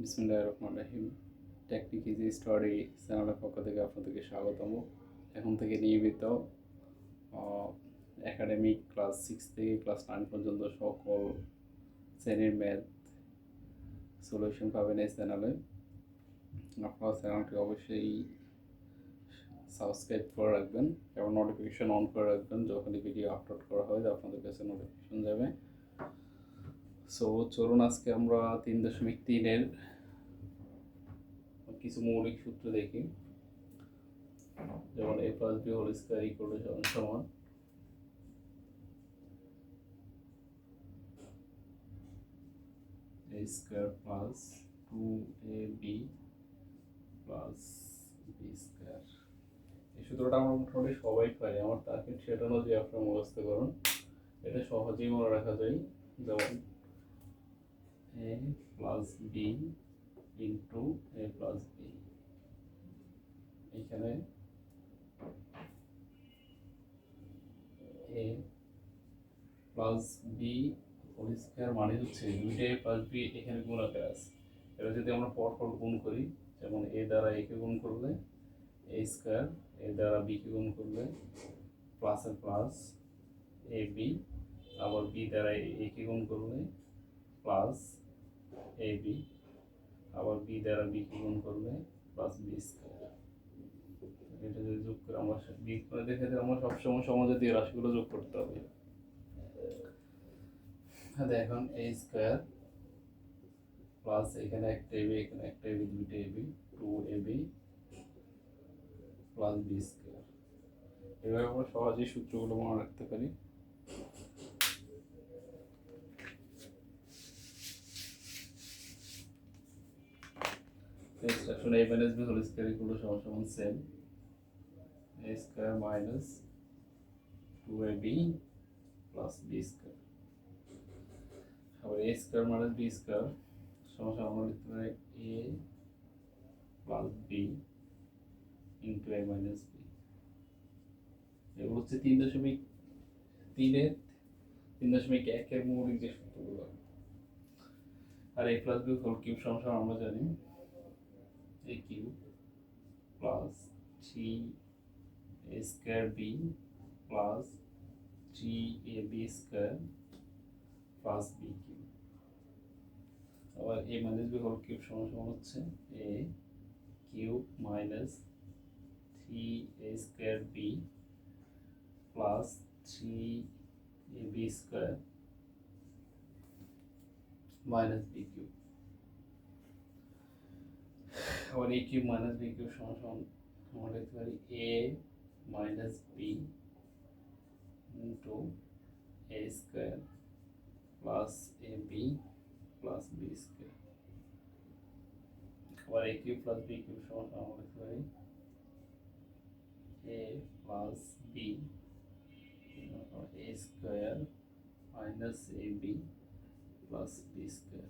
বিসমিল্লাহির রহমানির রহিম। Technique easy study চ্যানেলের পক্ষ থেকে আপনাদেরকে স্বাগতম। এখন থেকে নিয়মিত একাডেমিক ক্লাস 6 থেকে ক্লাস 9 পর্যন্ত সকল শ্রেণীর ম্যাথ সলিউশন পাবেন এই চ্যানেলে। আপনারা চ্যানেলটি অবশ্যই সাবস্ক্রাইব করে রাখবেন এবং নোটিফিকেশন অন করে রাখবেন। যখনই ভিডিও আপলোড করা হয় আপনাদের কাছে নোটিফিকেশন যাবে। সো চলুন আজকে আমরা 3.3-এর কিছু মৌলিক সূত্র দেখি। যেমন a plus b whole square equal to সমান a square plus 2ab plus b square. এই সূত্রটা আমরা মোটামুটি সবাই পাই। আমার টার্গেট সেটা নয় যে আপনারা মুখস্থ করুন, এটা সহজেই মনে রাখা যায়। যেমন a plus b into a plus b, এখানে a plus B whole square মানে হচ্ছে দুইটা a প্লাস b এখানে গুণ আকারে আছে। এটা যদি আমরা পরপর গুণ করি, যেমন a দ্বারা a কে গুণ করলে a স্কয়ার, a দ্বারা b কে গুণ করলে প্লাসের প্লাস ab, আবার b দ্বারা a কে গুণ করলে প্লাস ab, আবার b দ্বারা b কে গুণ করলে প্লাস b স্কয়ার। এটা যদি যোগ করে আমরা বীজগণিতের ক্ষেত্রে আমরা সবসময় সমজাতীয় রাশিগুলো যোগ করতে হবে। এখন a স্কয়ার প্লাস এখানে একটা ab, এখানে একটা ab, দুইটা ab, 2ab plus b square. এভাবে আমরা সহজেই সূত্রগুলো মনে রাখতে পারি। Extraction a minus b whole square equal to সমান same a square minus 2ab plus b square. আবার a square minus b square সমান আমরা লিখতে পারি a plus b into a minus b। এগুলো হচ্ছে 3.3-3.1-এর মৌলিক যে সূত্রগুলো। আর a plus b whole cube সমান আমরা জানি a cube plus 3a square b plus 3ab square plus b cube. আবার a minus b whole cube সমান হচ্ছে a cube minus 3a square b plus 3ab square minus b cube. আবার a cube minus b cube সমান আমরা লিখতে পারি a minus b into a square plus ab plus b square. আবার a cube plus b cube সমান আমরা লিখতে পারি a plus b a square minus ab plus b square.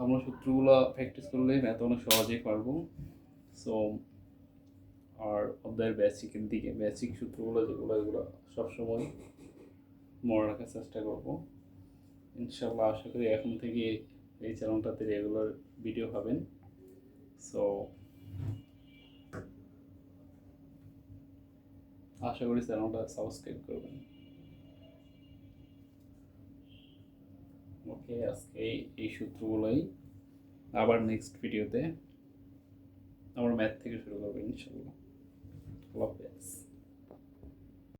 আমরা সূত্রগুলো প্র্যাকটিস করলে ম্যাথ অনেক সহজেই পারবো। সো আর অধ্যায়ের বেসিকের দিকে বেসিক সূত্রগুলো যেগুলো এগুলো সবসময় মনে রাখার চেষ্টা করবো ইনশাল্লাহ। আশা করি এখন থেকে এই চ্যানেলটাতে রেগুলার ভিডিও পাবেন। সো আশা করি চ্যানেলটা সাবস্ক্রাইব করবেন। ওকে, আজকে এই সূত্রগুলোই আবার নেক্সট ভিডিওতে আমরা ম্যাথ থেকে শুরু করবো ইনশাল্লাহ। আল্লাহ হাফেজ।